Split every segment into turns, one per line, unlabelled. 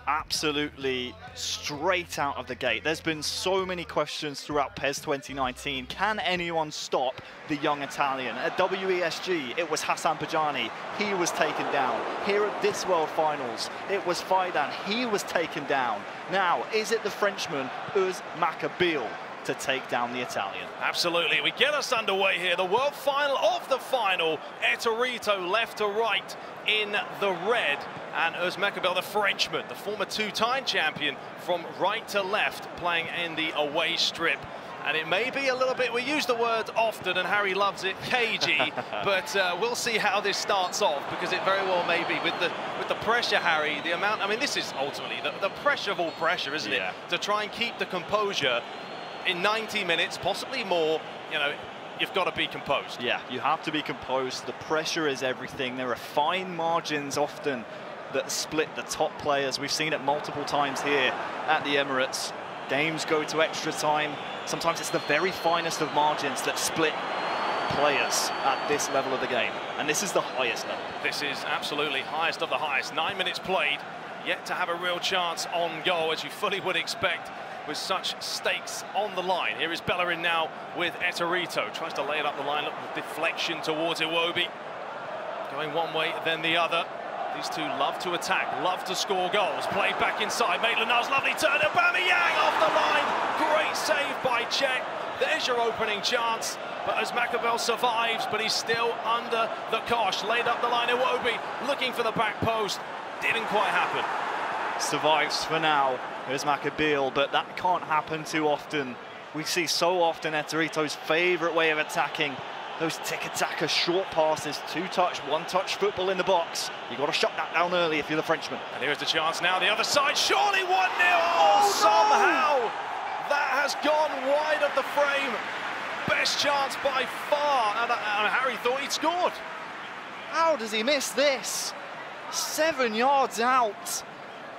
absolutely straight out of the gate. There's been so many questions throughout PES 2019. Can anyone stop the young Italian? At WESG, it was Hassan Pajani. He was taken down. Here at this World Finals, it was Faidan. He was taken down. Now, is it the Frenchman, Usmakabyle, to take down the Italian?
Absolutely. We get us underway here. The world final of the final. Ettorito left to right in the red. And Usmakabyle, the Frenchman, the former two-time champion, from right to left, playing in the away strip. And it may be a little bit, we use the word often, and Harry loves it, cagey, but we'll see how this starts off, because it very well may be. With the pressure, Harry, the amount, I mean, this is ultimately the pressure of all pressure, isn't it? To try and keep the composure in 90 minutes, possibly more, you know, you've got to be composed. Yeah, you have to be composed. The pressure is everything. There are fine margins often that split the top players. We've seen it multiple times here at the Emirates. Games go to extra time. Sometimes it's the very finest of margins that split players at this level of the game. And this is the highest level. This is absolutely highest of the highest. 9 minutes played, yet to have a real chance on goal, as you fully would expect, with such stakes on the line. Here is Bellerin now with Ettorito. Tries to lay it up the line. Look, the deflection towards Iwobi. Going one way, then the other. These two love to attack, love to score goals. Played back inside. Maitland-Niles, lovely turn. Aubameyang off the line. Great save by Czech. There's your opening chance. But Usmakabyle survives, but he's still under the cosh. Laid up the line. Iwobi looking for the back post. Didn't quite happen. Survives for now, Usmakabyle, but that can't happen too often. We see so often Ettorito's favourite way of attacking. Those tiki-taka short passes, two-touch, one-touch football in the box. You've got to shut that down early if you're the Frenchman. And here's the chance now, the other side, surely 1-0! Oh, somehow that has gone wide of the frame. Best chance by far, and Harry thought he'd scored. How does he miss this? 7 yards out.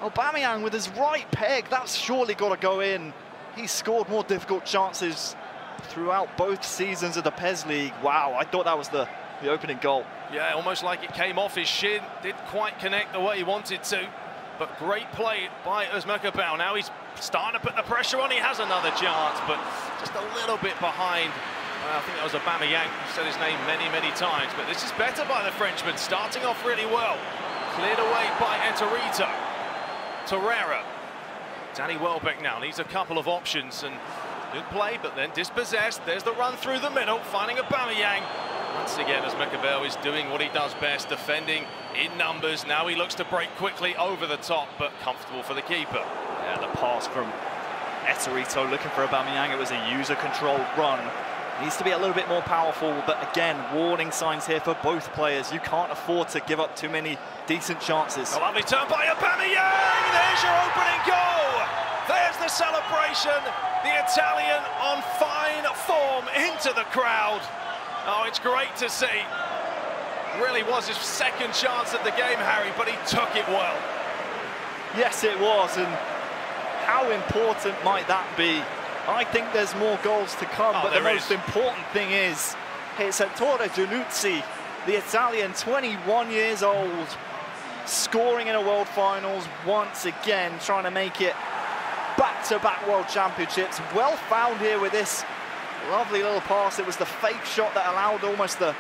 Aubameyang with his right peg, that's surely got to go in. He's scored more difficult chances throughout both seasons of the PES League. Wow, I thought that was the opening goal. Yeah, almost like it came off his shin. Didn't quite connect the way he wanted to. But great play by Usmakabyle. Now he's starting to put the pressure on. He has another chance, but just a little bit behind. I think that was Aubameyang. I've said his name many, many times. But this is better by the Frenchman, starting off really well. Cleared away by Ettorito. Torreira. Danny Welbeck now needs a couple of options, and good play, but then dispossessed. There's the run through the middle, finding Aubameyang. Once again, Usmakabyle is doing what he does best, defending in numbers. Now he looks to break quickly over the top, but comfortable for the keeper. Yeah, the pass from Ettorito looking for Aubameyang. It was a user-controlled run. Needs to be a little bit more powerful, but again, warning signs here for both players. You can't afford to give up too many decent chances. A lovely turn by Aubameyang! There's your opening goal! There's the celebration. The Italian on fine form into the crowd. Oh, it's great to see. Really was his second chance at the game, Harry, but he took it well. Yes, it was, and how important might that be? I think there's more goals to come, but the most important thing is it's Ettorito97, the Italian, 21 years old, scoring in a World Finals once again, trying to make it back-to-back World Championships. Well found here with this lovely little pass. It was the fake shot that allowed almost the,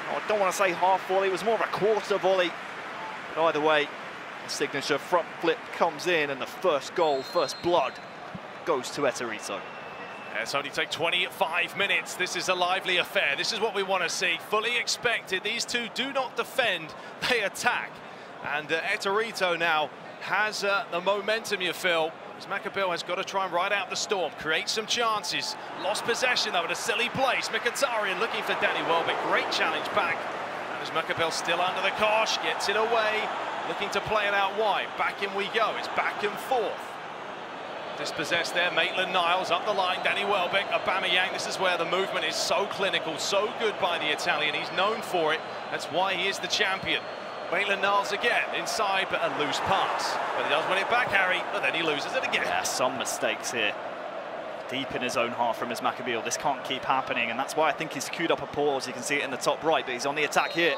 I don't want to say half volley, it was more of a quarter volley. But either way, the signature front flip comes in, and the first goal, first blood, goes to Ettorito. It's only take 25 minutes. This is a lively affair. This is what we want to see. Fully expected. These two do not defend, they attack. And Ettorito now has the momentum, you feel. Usmakabyle has got to try and ride out the storm, create some chances. Lost possession though at a silly place. Mkhitaryan looking for Danny Welbeck. Great challenge back. And Usmakabyle still under the cosh, gets it away, looking to play it out wide. Back in we go. It's back and forth. Dispossessed there, Maitland-Niles up the line, Danny Welbeck, Aubameyang. This is where the movement is so clinical, so good by the Italian. He's known for it. That's why he is the champion. Maitland-Niles again, inside, but a loose pass. But he does win it back, Harry, but then he loses it again. Yeah, some mistakes here. Deep in his own half from Usmakabyle. This can't keep happening, and that's why I think he's queued up a pause. You can see it in the top right, but he's on the attack here.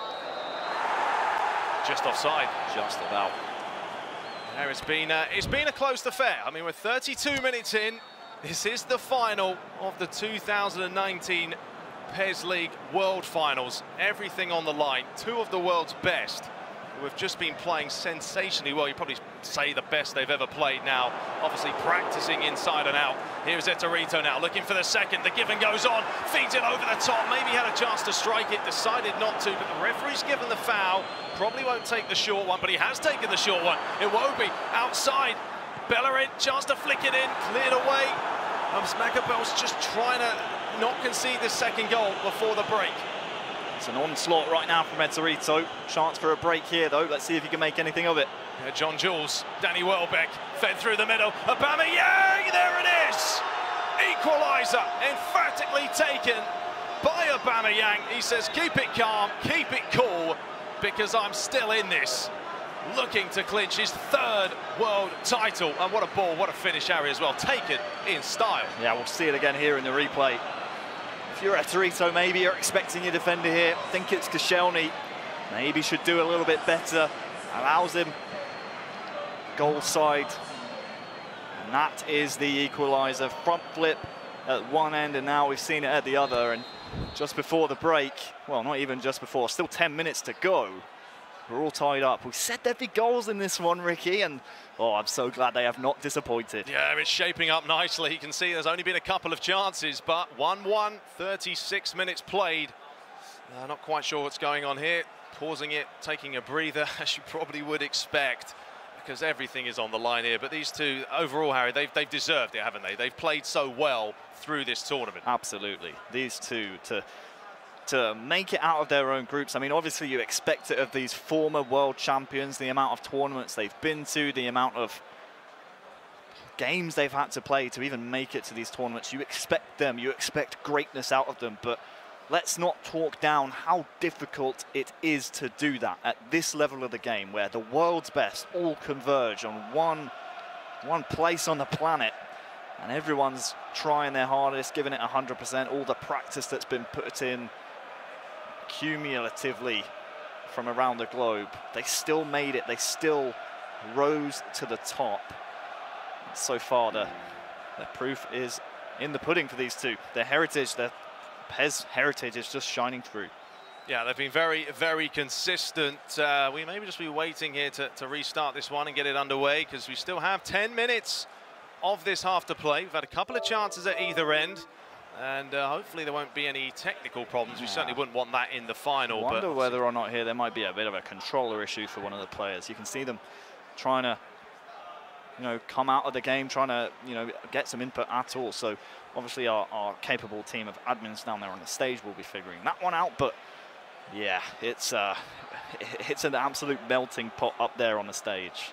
Just offside. Just about. There it's been a close affair. I mean, we're 32 minutes in. This is the final of the 2019 PES League World Finals. Everything on the line. Two of the world's best who have just been playing sensationally well. You probably say the best they've ever played now. Obviously practicing inside and out. Here's Ettorito now, looking for the second. The give and goes on, feeds it over the top. Maybe had a chance to strike it, decided not to, but the referee's given the foul. Probably won't take the short one, but he has taken the short one. Iwobi outside. Bellerin, chance to flick it in, cleared away. Usmakabyle's just trying to not concede the second goal before the break.
It's an onslaught right now from Ettorito. Chance for a break here, though. Let's see if he can make anything of it.
Yeah, John Jules, Danny Welbeck, fed through the middle. Aubameyang, there it is! Equaliser, emphatically taken by Aubameyang. He says, keep it calm, keep it cool, because I'm still in this. Looking to clinch his third world title. And what a ball, what a finish, Harry, as well. Taken in style.
Yeah, we'll see it again here in the replay. If you're Ettorito, maybe you're expecting your defender here. I think it's Koscielny. Maybe should do a little bit better. Allows him goal side. And that is the equaliser. Front flip at one end, and now we've seen it at the other. And just before the break, well, not even just before, still 10 minutes to go. We're all tied up. We said there'd be goals in this one, Ricky, and oh, I'm so glad they have not disappointed.
Yeah, it's shaping up nicely. You can see there's only been a couple of chances, but 1-1, 36 minutes played. Not quite sure what's going on here. Pausing it, taking a breather, as you probably would expect, because everything is on the line here. But these two, overall, Harry, they've deserved it, haven't they? They've played so well through this tournament.
Absolutely. These two, to make it out of their own groups. I mean, obviously you expect it of these former world champions, the amount of tournaments they've been to, the amount of games they've had to play to even make it to these tournaments. You expect them, you expect greatness out of them, but let's not talk down how difficult it is to do that at this level of the game, where the world's best all converge on one place on the planet, and everyone's trying their hardest, giving it 100%, all the practice that's been put in cumulatively from around the globe. They still made it. They still rose to the top. So far, the proof is in the pudding for these two. Their heritage, their PES heritage is just shining through.
Yeah, they've been very, very consistent. We maybe just be waiting here to restart this one and get it underway, because we still have 10 minutes of this half to play. We've had a couple of chances at either end. And hopefully there won't be any technical problems. We certainly wouldn't want that in the final.
I wonder whether or not here there might be a bit of a controller issue for one of the players. You can see them trying to, come out of the game, trying to, get some input at all. So obviously our capable team of admins down there on the stage will be figuring that one out. But yeah, it's an absolute melting pot up there on the stage.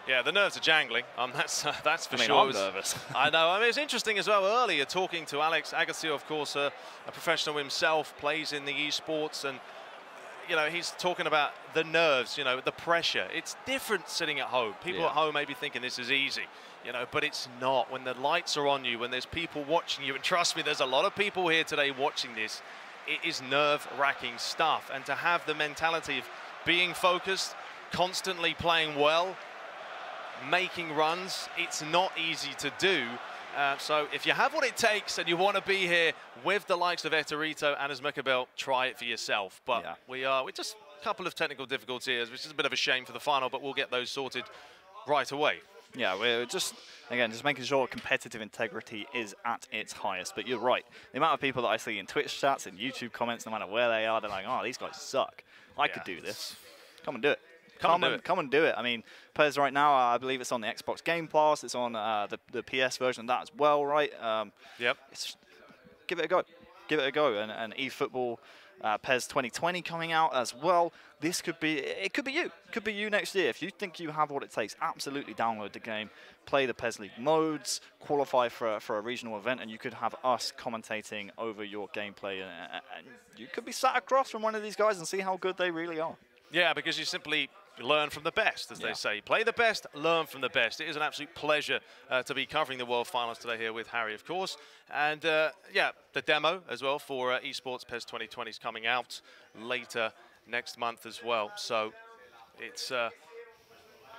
Yeah, the nerves are jangling. That's for sure.
I'm nervous.
I know. I mean, it's interesting as well. Earlier, talking to Alex Agassi, of course, a professional himself, plays in the esports, and he's talking about the nerves. The pressure. It's different sitting at home. People at home may be thinking this is easy, but it's not. When the lights are on you, when there's people watching you, and trust me, there's a lot of people here today watching this. It is nerve-wracking stuff, and to have the mentality of being focused, constantly playing well, making runs, it's not easy to do. So if you have what it takes and you want to be here with the likes of Ettorito and Usmakabyle, try it for yourself. But we're just a couple of technical difficulties, which is a bit of a shame for the final, but we'll get those sorted right away.
Yeah, we're just making sure competitive integrity is at its highest. But you're right. The amount of people that I see in Twitch chats and YouTube comments, no matter where they are, they're like, oh, these guys suck. I could do this. Come and do it. Come and do it. I mean, PES right now, I believe it's on the Xbox Game Pass. It's on the PS version of that as well, right?
Yep.
Give it a go. Give it a go. And eFootball PES 2020 coming out as well. This could be, it could be you. It could be you next year. If you think you have what it takes, absolutely download the game, play the PES League modes, qualify for a regional event, and you could have us commentating over your gameplay. And you could be sat across from one of these guys and see how good they really are.
Yeah, because you simply learn from the best, as they say. Play the best, learn from the best. It is an absolute pleasure to be covering the World Finals today here with Harry, of course. And yeah, the demo as well for eSports PES 2020 is coming out later next month as well. So it's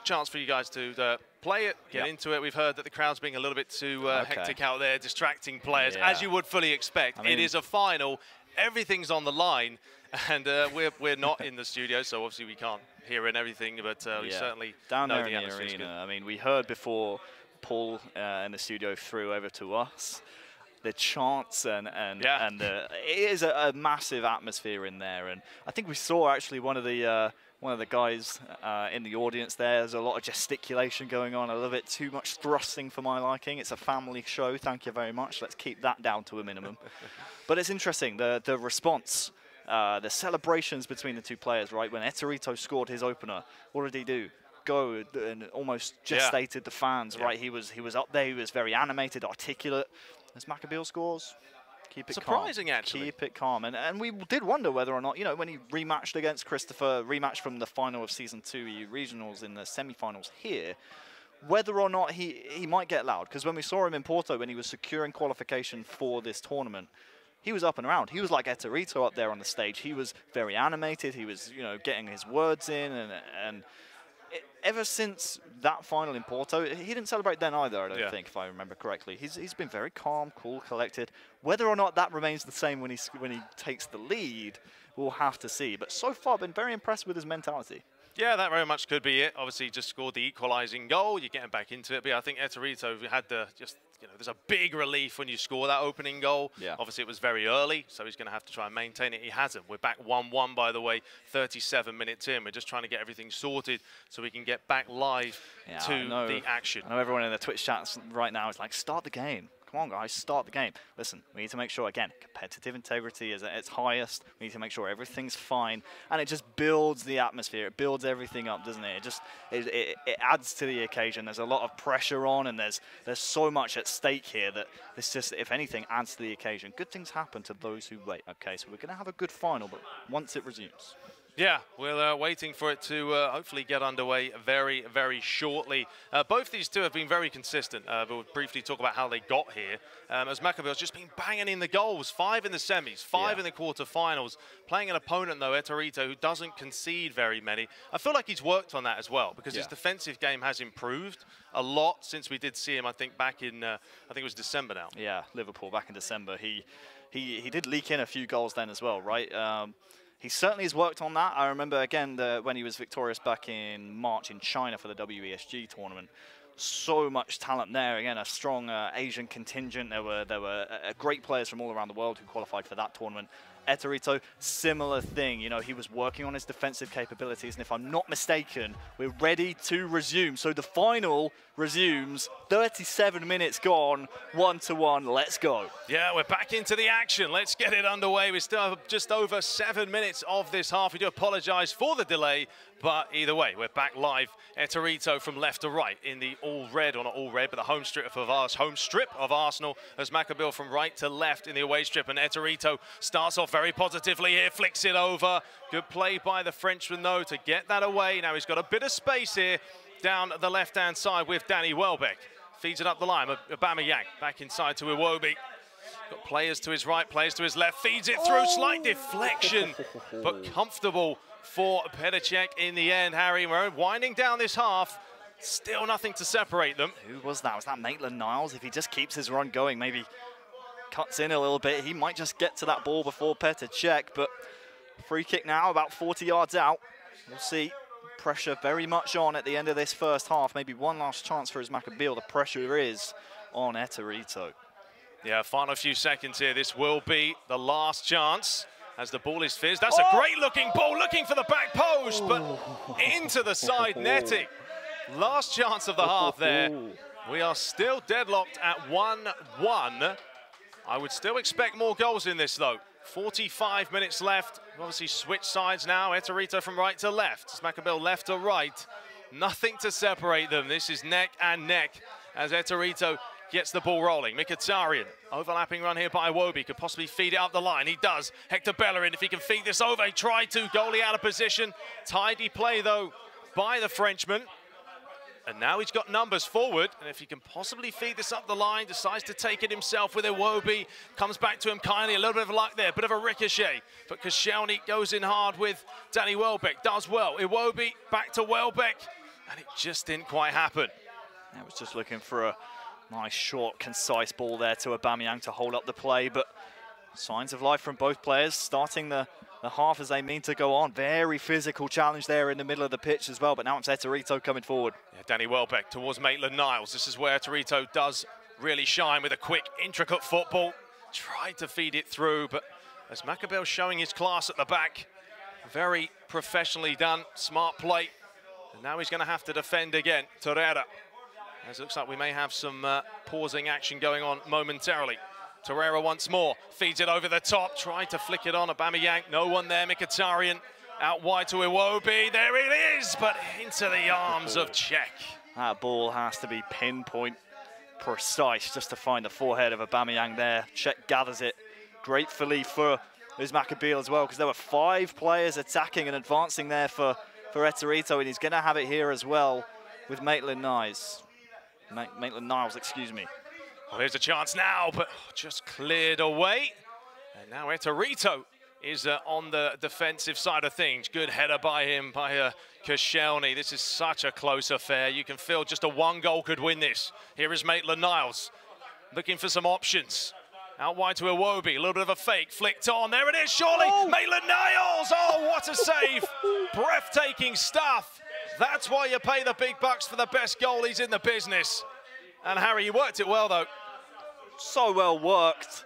chance for you guys to play it, get into it. We've heard that the crowd's being a little bit too hectic out there, distracting players, as you would fully expect. I mean, it is a final. Everything's on the line, and we're not in the studio, so obviously we can't hear and everything, but we certainly
down
know
there in the arena. I mean, we heard before Paul in the studio threw over to us the chants and it is a massive atmosphere in there, and I think we saw actually one of the guys in the audience there. There's a lot of gesticulation going on, a little bit too much thrusting for my liking. It's a family show, thank you very much. Let's keep that down to a minimum. But it's interesting, the response, the celebrations between the two players, right? When Ettorito scored his opener, what did he do? Go and almost gestated the fans, right? He was up there, he was very animated, articulate. As Usmakabyle scores, keep it
surprising,
calm.
Actually.
Keep it calm. And we did wonder whether or not, you know, when he rematched against Christopher, rematched from the final of Season 2 EU Regionals in the semi-finals here, whether or not he might get loud. Because when we saw him in Porto, when he was securing qualification for this tournament, he was up and around. He was like Ettorito up there on the stage. He was very animated. He was, you know, getting his words in. And ever since that final in Porto, he didn't celebrate then either, I don't think, if I remember correctly. He's been very calm, cool, collected. Whether or not that remains the same when he takes the lead, we'll have to see. But so far, been very impressed with his mentality. Yeah,
that very much could be it. Obviously, just scored the equalising goal. You're getting back into it. But yeah, I think Ettorito had the there's a big relief when you score that opening goal. Yeah. Obviously, it was very early, so he's going to have to try and maintain it. He hasn't. We're back 1-1, by the way, 37 minutes in. We're just trying to get everything sorted so we can get back live to the action.
I know everyone in the Twitch chats right now is like, start the game. Come on, guys, start the game. Listen, we need to make sure, again, competitive integrity is at its highest. We need to make sure everything's fine. And it just builds the atmosphere. It builds everything up, doesn't it? It adds to the occasion. There's a lot of pressure on, and there's so much at stake here that this just, if anything, adds to the occasion. Good things happen to those who wait. Okay, so we're going to have a good final, but once it resumes.
Yeah, we're waiting for it to hopefully get underway very, very shortly. Both these two have been very consistent. We'll briefly talk about how they got here. As Usmakabyle just been banging in the goals, 5 in the semis, 5 in the quarterfinals. Playing an opponent, though, Ettorito, who doesn't concede very many. I feel like he's worked on that as well, because his defensive game has improved a lot since we did see him, I think, back in, I think it was December now.
Yeah, Liverpool back in December. He did leak in a few goals then as well, right? He certainly has worked on that. I remember, again, when he was victorious back in March in China for the WESG tournament. So much talent there. Again, a strong Asian contingent. There were great players from all around the world who qualified for that tournament. Ettorito, similar thing. You know, he was working on his defensive capabilities, and if I'm not mistaken, we're ready to resume. So the final resumes, 37 minutes gone, 1-1, let's go.
Yeah, we're back into the action. Let's get it underway. We still have just over 7 minutes of this half. We do apologize for the delay, but either way, we're back live. Ettorito from left to right in the all red, or not all red, but the home strip of Arsenal. Usmakabyle from right to left in the away strip, and Ettorito starts off very positively here, flicks it over. Good play by the Frenchman, though, to get that away. Now he's got a bit of space here down the left-hand side with Danny Welbeck. Feeds it up the line. Aubameyang back inside to Iwobi. Got players to his right, players to his left. Feeds it through, slight deflection, but comfortable for Petr Cech in the end. Harry, we're winding down this half. Still nothing to separate them.
Who was that? Was that Maitland-Niles? If he just keeps his run going, maybe cuts in a little bit, he might just get to that ball before Petr Cech. But free kick now, about 40 yards out. We'll see. Pressure very much on at the end of this first half. Maybe one last chance for Usmakabyle. The pressure is on Ettorito.
Yeah, final few seconds here. This will be the last chance as the ball is fizzed. That's a great looking ball, looking for the back post, but into the side netting. Last chance of the half there. We are still deadlocked at 1-1. I would still expect more goals in this, though. 45 minutes left. Obviously switch sides now. Ettorito from right to left. Usmakabyle left to right. Nothing to separate them. This is neck and neck as Ettorito gets the ball rolling. Mkhitaryan, overlapping run here by Iwobi, could possibly feed it up the line. He does. Hector Bellerin, if he can feed this over, he tried to. Goalie out of position. Tidy play, though, by the Frenchman. And now he's got numbers forward, and if he can possibly feed this up the line, decides to take it himself with Iwobi, comes back to him kindly, a little bit of luck there, bit of a ricochet. But Koscielny goes in hard with Danny Welbeck, does well. Iwobi back to Welbeck. and it just didn't quite happen.
I was just looking for a nice, short, concise ball there to Aubameyang to hold up the play, but signs of life from both players, starting the half as they mean to go on. Very physical challenge there in the middle of the pitch as well, but now it's Ettorito coming forward.
Yeah, Danny Welbeck towards Maitland-Niles. This is where Ettorito does really shine with a quick, intricate football. Tried to feed it through, but Usmakabyle showing his class at the back. Very professionally done, smart play. And now he's going to have to defend again. Torreira. As it looks like we may have some pausing action going on momentarily. Torreira once more, feeds it over the top, tried to flick it on Aubameyang, no one there, Mkhitaryan out wide to Iwobi, there it is, but into the arms of Cech.
That ball has to be pinpoint precise just to find the forehead of Aubameyang there. Cech gathers it gratefully for Usmakabyle as well, because there were 5 players attacking and advancing there for Ettorito, and he's going to have it here as well with Maitland-Niles. Maitland-Niles, excuse me.
Well, here's a chance now, but just cleared away. And now Ettorito is on the defensive side of things. Good header by him, by Koscielny. This is such a close affair. You can feel just a 1 goal could win this. Here is Maitland-Niles, looking for some options. Out wide to Iwobi, a little bit of a fake, flicked on. There it is, surely, oh. Maitland-Niles! Oh, what a save! Breathtaking stuff. That's why you pay the big bucks for the best goalies in the business. And Harry, you worked it well, though.
So well worked.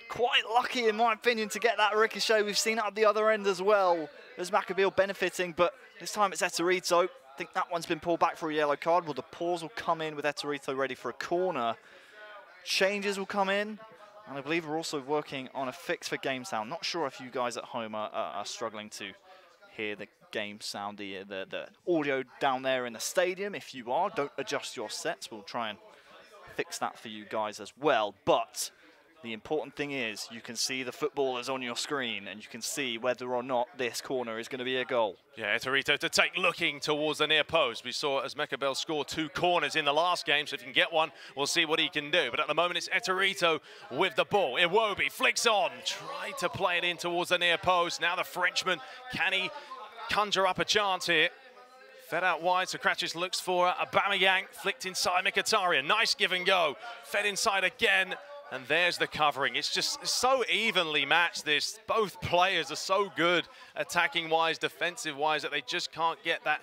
Quite lucky, in my opinion, to get that ricochet. We've seen it at the other end as well. Usmakabyle benefiting, but this time it's Ettorito. I think that one's been pulled back for a yellow card. Well, the pause will come in with Ettorito ready for a corner. Changes will come in. And I believe we're also working on a fix for game sound. Not sure if you guys at home are struggling to hear the game sound, the audio down there in the stadium. If you are, don't adjust your sets. We'll try and fix that for you guys as well. But the important thing is you can see the footballers on your screen and you can see whether or not this corner is going to be a goal.
Yeah, Ettorito to take, looking towards the near post. We saw Usmakabyle score 2 corners in the last game, so if he can get one, we'll see what he can do. But at the moment, it's Ettorito with the ball. Iwobi flicks on, tried to play it in towards the near post. Now the Frenchman, can he conjure up a chance here? Fed out wide, so Sokratis looks for Aubameyang, flicked inside Mkhitaryan. Nice give and go, fed inside again. And there's the covering. It's just so evenly matched, this. Both players are so good attacking-wise, defensive-wise, that they just can't get that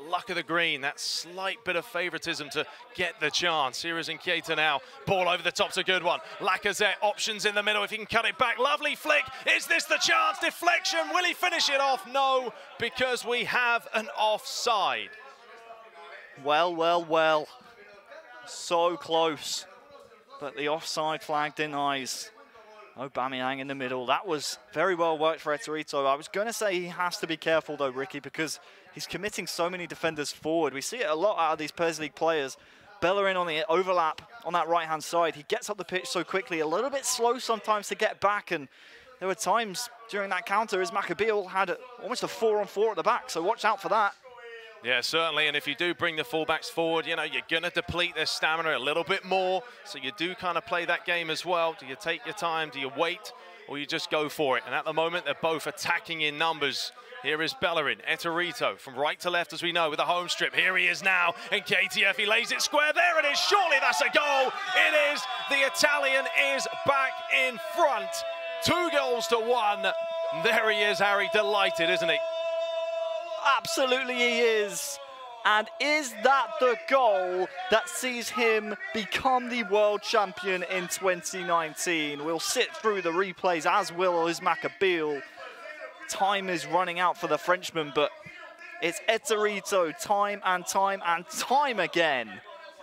luck of the green, that slight bit of favoritism to get the chance. Here is Nketiah now. Ball over the top's a good one. LuKerZeven, options in the middle. If he can cut it back, lovely flick. Is this the chance? Deflection. Will he finish it off? No, because we have an offside.
Well, well, well. So close. But the offside flag denies. Aubameyang in the middle. That was very well worked for Ettorito. I was going to say he has to be careful though, Ricky, because he's committing so many defenders forward. We see it a lot out of these PES League players. Bellerin on the overlap on that right-hand side. He gets up the pitch so quickly, a little bit slow sometimes to get back. And there were times during that counter, Usmakabyle had almost a 4-on-4 at the back. So watch out for that.
Yeah, certainly, and if you do bring the fullbacks forward, you know, you're going to deplete their stamina a little bit more, so you do kind of play that game as well. Do you take your time, do you wait, or you just go for it? And at the moment, they're both attacking in numbers. Here is Bellerin, Ettorito, from right to left, as we know, with a home strip. Here he is now, and KTF, he lays it square. There it is, surely that's a goal. It is, the Italian is back in front. 2-1. There he is, Harry, delighted, isn't he?
Absolutely he is. And is that the goal that sees him become the world champion in 2019? We'll sit through the replays, as will Usmakabyle. Time is running out for the Frenchman, but it's Ettorito time and time again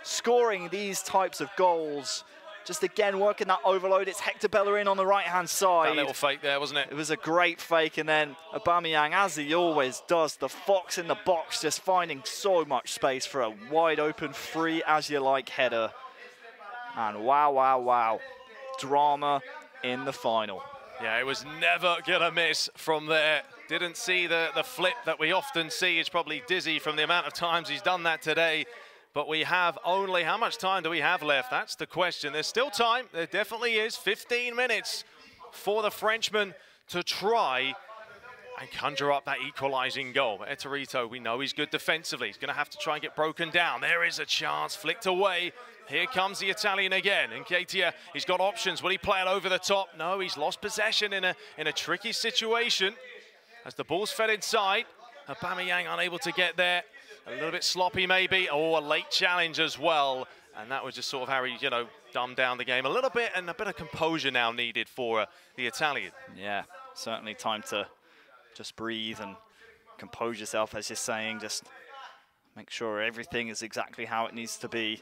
scoring these types of goals. Just again working that overload. It's Hector Bellerin on the right-hand side.
That little fake there, wasn't it?
It was a great fake, and then Aubameyang, as he always does, the fox in the box, just finding so much space for a wide-open, free-as-you-like header. And wow, wow, wow. Drama in the final.
Yeah, it was never going to miss from there. Didn't see the flip that we often see. He's probably dizzy from the amount of times he's done that today. But we have only, how much time do we have left? That's the question. There's still time. There definitely is. 15 minutes for the Frenchman to try and conjure up that equalising goal. But Ettorito, we know he's good defensively. He's going to have to try and get broken down. There is a chance, flicked away. Here comes the Italian again. And Nketiah, he's got options. Will he play it over the top? No, he's lost possession in a tricky situation. As the ball's fed inside, Aubameyang unable to get there. A little bit sloppy maybe. Oh, a late challenge as well. And that was just sort of how he, you know, dumbed down the game a little bit, and a bit of composure now needed for the Italian.
Yeah, certainly time to just breathe and compose yourself, as you're saying. Just make sure everything is exactly how it needs to be.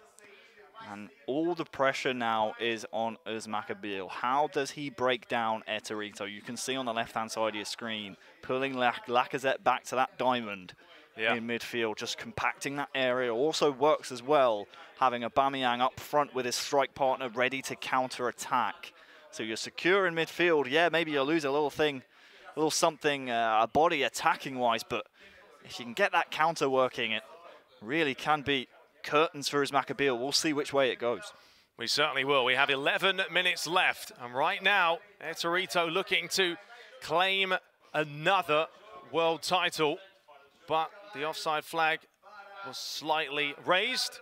And all the pressure now is on Usmakabyle. How does he break down Ettorito? You can see on the left-hand side of your screen, pulling LuKerZeven back to that diamond in midfield, just compacting that area. Also works as well, having Aubameyang up front with his strike partner ready to counter-attack. So you're secure in midfield. Yeah, maybe you'll lose a little thing, a little something, a body attacking-wise, but if you can get that counter working, it really can be curtains for Usmakabyle. We'll see which way it goes.
We certainly will. We have 11 minutes left, and right now, Ettorito looking to claim another world title, but the offside flag was slightly raised.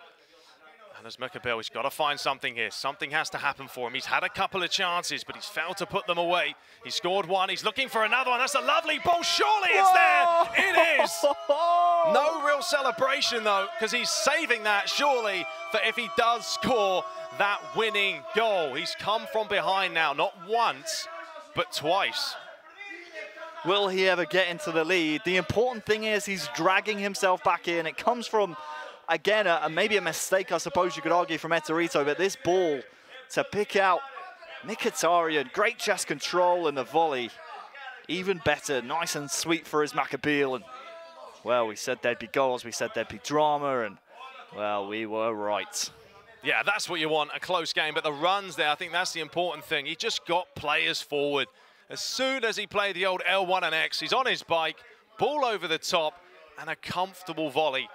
And Usmakabyle, he's got to find something here. Something has to happen for him. He's had a couple of chances, but he's failed to put them away. He scored one. He's looking for another one. That's a lovely ball. Surely it's there. It is. No real celebration, though, because he's saving that, surely, for if he does score that winning goal. He's come from behind now, not once, but twice.
Will he ever get into the lead? The important thing is he's dragging himself back in. It comes from, again, maybe a mistake, I suppose you could argue, from Ettorito, but this ball to pick out Mkhitaryan, great chest control and the volley. Even better, nice and sweet for Usmakabyle. And, well, we said there'd be goals, we said there'd be drama, and, well, we were right.
Yeah, that's what you want, a close game, but the runs there, I think that's the important thing. He just got players forward. As soon as he played the old L1 and X, he's on his bike, ball over the top, and a comfortable volley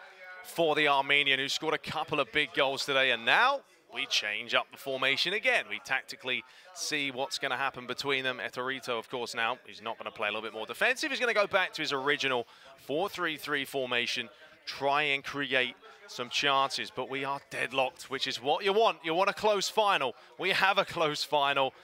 for the Armenian, who scored a couple of big goals today. And now we change up the formation again. We tactically see what's going to happen between them. Ettorito, of course, now he's not going to play a little bit more defensive. He's going to go back to his original 4-3-3 formation, try and create some chances. But we are deadlocked, which is what you want. You want a close final. We have a close final.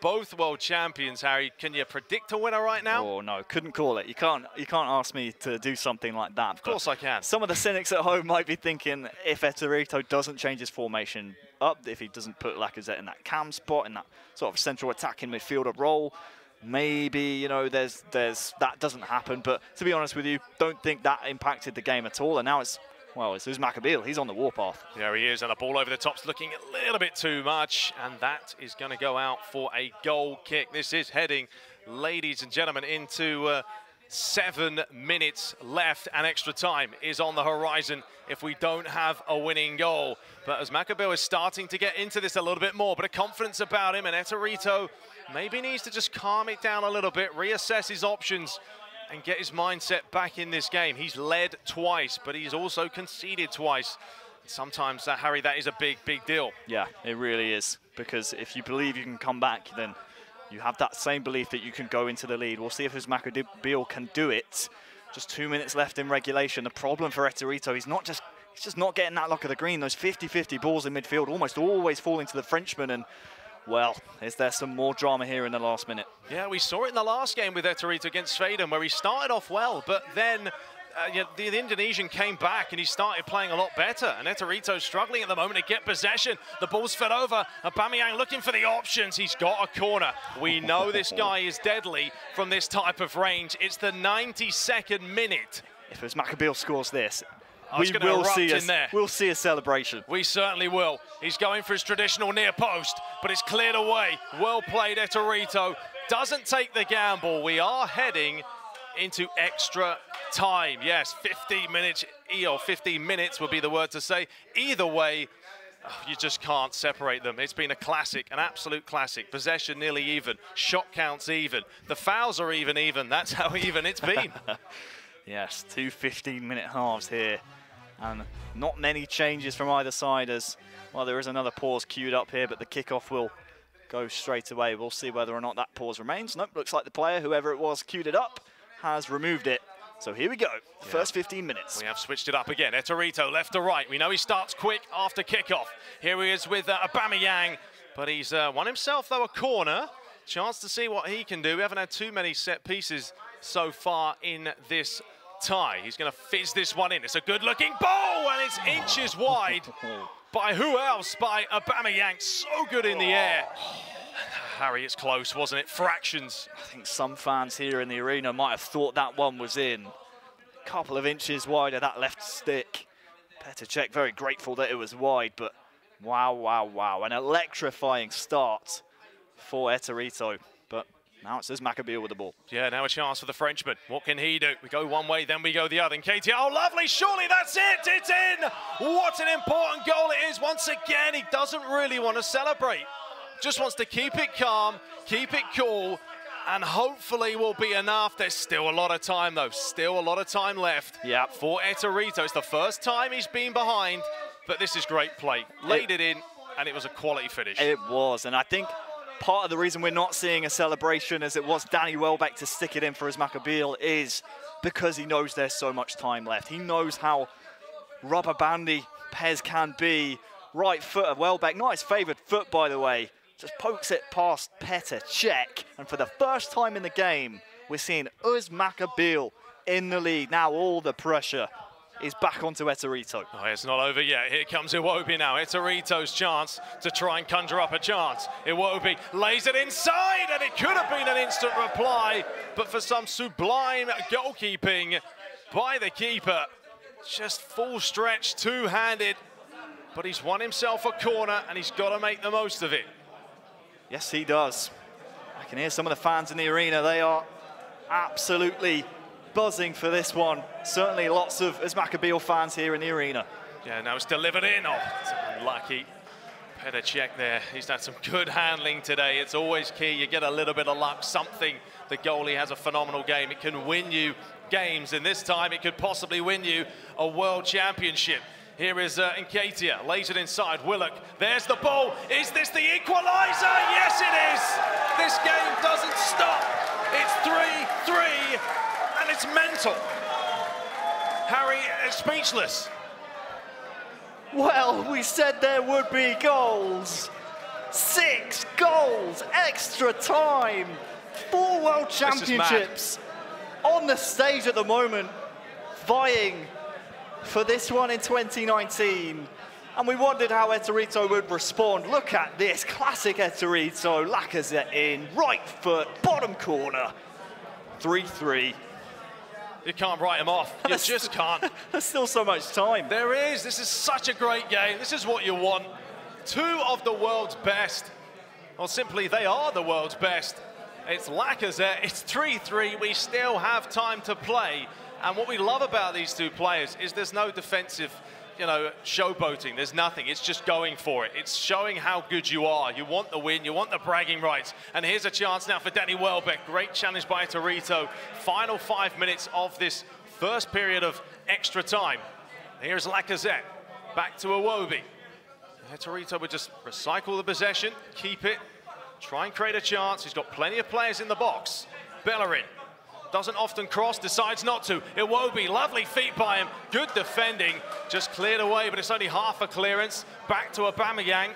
Both world champions, Harry. Can you predict a winner right now?
Oh no, couldn't call it. You can't ask me to do something like that.
Of course I can.
Some of the cynics at home might be thinking, if Ettorito doesn't change his formation up, if he doesn't put LuKerZeven in that cam spot, in that sort of central attacking midfielder role, maybe, you know, there's that doesn't happen. But to be honest with you, don't think that impacted the game at all. And now it's, well, it's Usmakabyle. He's on the warpath.
There he is, and the ball over the top's looking a little bit too much, and that is going to go out for a goal kick. This is heading, ladies and gentlemen, into 7 minutes left, and extra time is on the horizon if we don't have a winning goal. But Usmakabyle is starting to get into this a little bit more, but a confidence about him, and Ettorito maybe needs to just calm it down a little bit, reassess his options, and get his mindset back in this game. He's led twice, but he's also conceded twice. Sometimes, Harry, that is a big, big deal.
Yeah, it really is. Because if you believe you can come back, then you have that same belief that you can go into the lead. We'll see if Usmakabyle can do it. Just 2 minutes left in regulation. The problem for Ettorito, he's just not getting that luck of the green. Those 50-50 balls in midfield almost always falling to the Frenchman. And, well, is there some more drama here in the last minute?
Yeah, we saw it in the last game with Ettorito against S-Venom, where he started off well, but then the Indonesian came back and he started playing a lot better. And Ettorito struggling at the moment to get possession. The ball's fed over. Aubameyang looking for the options. He's got a corner. We know this guy is deadly from this type of range. It's the 92nd minute.
If Usmakabyle scores this, we'll see a celebration.
We certainly will. He's going for his traditional near post, but it's cleared away. Well played, Ettorito. Doesn't take the gamble. We are heading into extra time. Yes, 15 minutes, 15 minutes would be the word to say. Either way, you just can't separate them. It's been a classic, an absolute classic. Possession nearly even. Shot counts even. The fouls are even. That's how even it's been.
Yes, 2 15-minute halves here. And not many changes from either side as, well, there is another pause queued up here, but the kickoff will go straight away. We'll see whether or not that pause remains. Nope, looks like the player, whoever it was, queued it up, has removed it. So here we go, first 15 minutes.
We have switched it up again. Ettorito left to right. We know he starts quick after kickoff. Here he is with Aubameyang, but he's won himself, though, a corner. Chance to see what he can do. We haven't had too many set pieces so far in this tie. He's going to fizz this one in. It's a good-looking ball, and it's inches wide. By who else? By Aubameyang. So good in the air. Harry, it's close, wasn't it? Fractions.
I think some fans here in the arena might have thought that one was in. A couple of inches wide of that left stick. Petr Cech very grateful that it was wide, but wow, wow, wow. An electrifying start for Ettorito. But now it's Usmakabyle with the ball.
Yeah, now a chance for the Frenchman. What can he do? We go one way, then we go the other. And KT, oh, lovely, surely that's it. It's in. What an important goal it is. Once again, he doesn't really want to celebrate. Just wants to keep it calm, keep it cool, and hopefully will be enough. There's still a lot of time, though. Still a lot of time left for Ettorito. It's the first time he's been behind, but this is great play. Laid it in, and it was a quality finish.
It was, and I think part of the reason we're not seeing a celebration as it was Danny Welbeck to stick it in for Usmakabyle is because he knows there's so much time left. He knows how rubber bandy PES can be. Right foot of Welbeck, not his favoured foot, by the way. Just pokes it past Petr Cech. And for the first time in the game, we're seeing Usmakabyle in the lead. Now all the pressure is back onto Ettorito.
Oh, it's not over yet. Here comes Iwobi now. Ettorito's chance to try and conjure up a chance. Iwobi lays it inside, and it could have been an instant reply, but for some sublime goalkeeping by the keeper, just full stretch, two-handed, but he's won himself a corner, and he's got to make the most of it.
Yes, he does. I can hear some of the fans in the arena. They are absolutely buzzing for this one. Certainly lots of Usmakabyle fans here in the arena.
Yeah, now it's delivered in. Oh, it's unlucky. Petr Cech there. He's had some good handling today. It's always key. You get a little bit of luck, something. The goalie has a phenomenal game. It can win you games, and this time it could possibly win you a world championship. Here is Nketiah, lays it inside, Willock, there's the ball, is this the equaliser? Yes it is! This game doesn't stop, it's 3-3, and it's mental. Harry is speechless.
Well, we said there would be goals. 6 goals, extra time, 4 world championships on the stage at the moment, vying for this one in 2019, and we wondered how Ettorito would respond. Look at this, classic Ettorito, LuKerZeven in, right foot, bottom corner, 3-3.
You can't write him off, you just can't.
There's still so much time.
There is, this is such a great game, this is what you want. 2 of the world's best, or simply they are the world's best. It's LuKerZeven, it's 3-3, we still have time to play. And what we love about these two players is there's no defensive, showboating. There's nothing. It's just going for it. It's showing how good you are. You want the win. You want the bragging rights. And here's a chance now for Danny Welbeck. Great challenge by Ettorito. Final 5 minutes of this first period of extra time. Here's LuKerZeven. Back to Iwobi. Ettorito would just recycle the possession, keep it, try and create a chance. He's got plenty of players in the box. Bellerin. Doesn't often cross, decides not to. Iwobi, lovely feet by him. Good defending, just cleared away, but it's only half a clearance. Back to Aubameyang.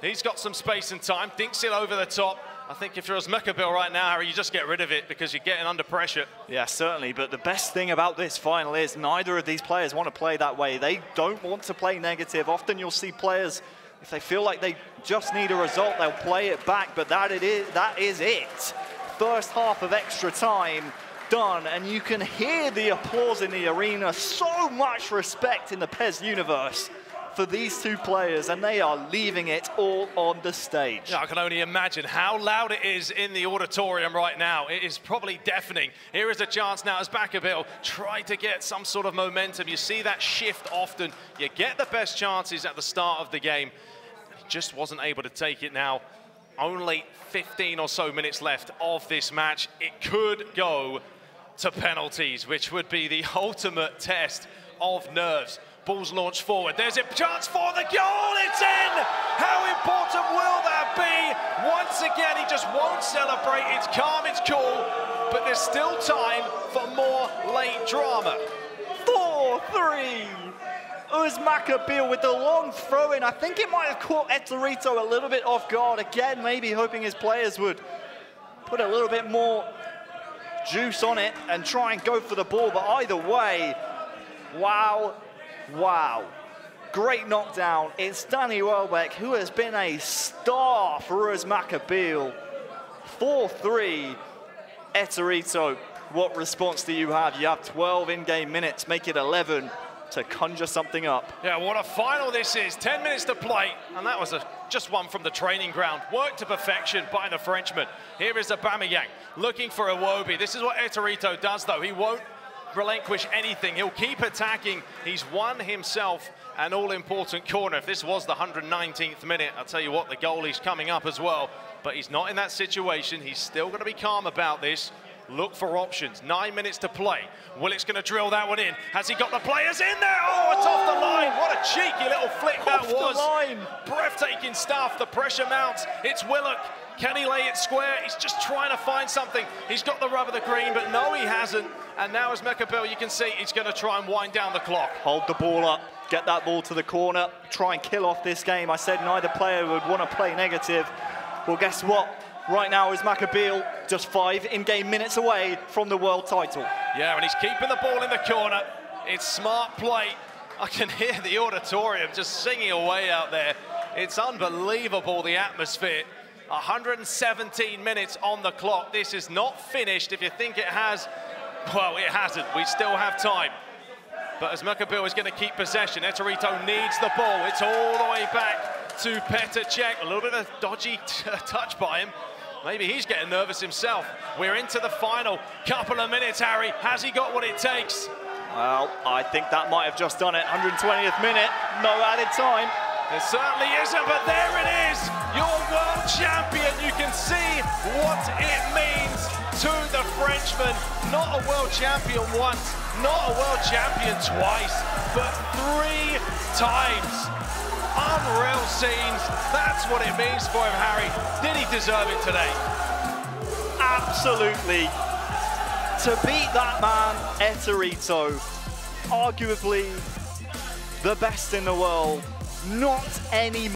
He's got some space and time, dinks it over the top. I think if you're Usmakabyle right now, Harry, you just get rid of it because you're getting under pressure. Yeah,
certainly, but the best thing about this final is neither of these players want to play that way. They don't want to play negative. Often you'll see players, if they feel like they just need a result, they'll play it back, but that is it. First half of extra time done, and you can hear the applause in the arena. So much respect in the PES universe for these two players, and they are leaving it all on the stage.
Yeah, I can only imagine how loud it is in the auditorium right now. It is probably deafening. Here is a chance now as Usmakabyle try to get some sort of momentum. You see that shift often. You get the best chances at the start of the game. He just wasn't able to take it now. Only 15 or so minutes left of this match. It could go to penalties, which would be the ultimate test of nerves. Ball's launched forward. There's a chance for the goal. It's in! How important will that be? Once again, he just won't celebrate. It's calm, it's cool. but there's still time for more late drama.
4-3. Usmakabyle with the long throw-in. I think it might have caught Ettorito a little bit off guard. Again, maybe hoping his players would put a little bit more juice on it and try and go for the ball. But either way, wow. Great knockdown. It's Danny Welbeck, who has been a star for Usmakabyle. 4-3. Ettorito, what response do you have? You have 12 in-game minutes, make it 11 to conjure something up.
Yeah, what a final this is. 10 minutes to play, and that was just one from the training ground. Worked to perfection by the Frenchman. Here is Aubameyang looking for Iwobi. This is what Ettorito does, though. He won't relinquish anything. He'll keep attacking. He's won himself an all-important corner. If this was the 119th minute, I'll tell you what, the goalie's coming up as well. But he's not in that situation. He's still going to be calm about this. Look for options. 9 minutes to play. Willock's going to drill that one in. Has he got the players in there? Oh, it's off the line. What a cheeky little flick that was.
Off the line.
Breathtaking stuff. The pressure mounts. It's Willock. Can he lay it square? He's just trying to find something. He's got the rub of the green, but no, he hasn't. And now as Usmakabyle, you can see he's going to try and wind down the clock.
Hold the ball up. Get that ball to the corner. Try and kill off this game. I said neither player would want to play negative. Well, guess what? Right now, Usmakabyle just 5 in-game minutes away from the world title.
Yeah, and he's keeping the ball in the corner. It's smart play. I can hear the auditorium just singing away out there. It's unbelievable, the atmosphere. 117 minutes on the clock. This is not finished. If you think it has, well, it hasn't. We still have time. But Usmakabyle is going to keep possession. Ettorito needs the ball. It's all the way back to Petr Cech. A little bit of a dodgy touch by him. Maybe he's getting nervous himself. We're into the final couple of minutes, Harry. Has he got what it takes?
Well, I think that might have just done it. 120th minute, no added time.
It certainly isn't, but there it is. Your world champion. You can see what it means to the Frenchman. Not a world champion once, not a world champion twice, but 3 times. Unreal scenes. That's what it means for him, Harry. Did he deserve it today?
Absolutely. To beat that man, Ettorito, arguably the best in the world, not any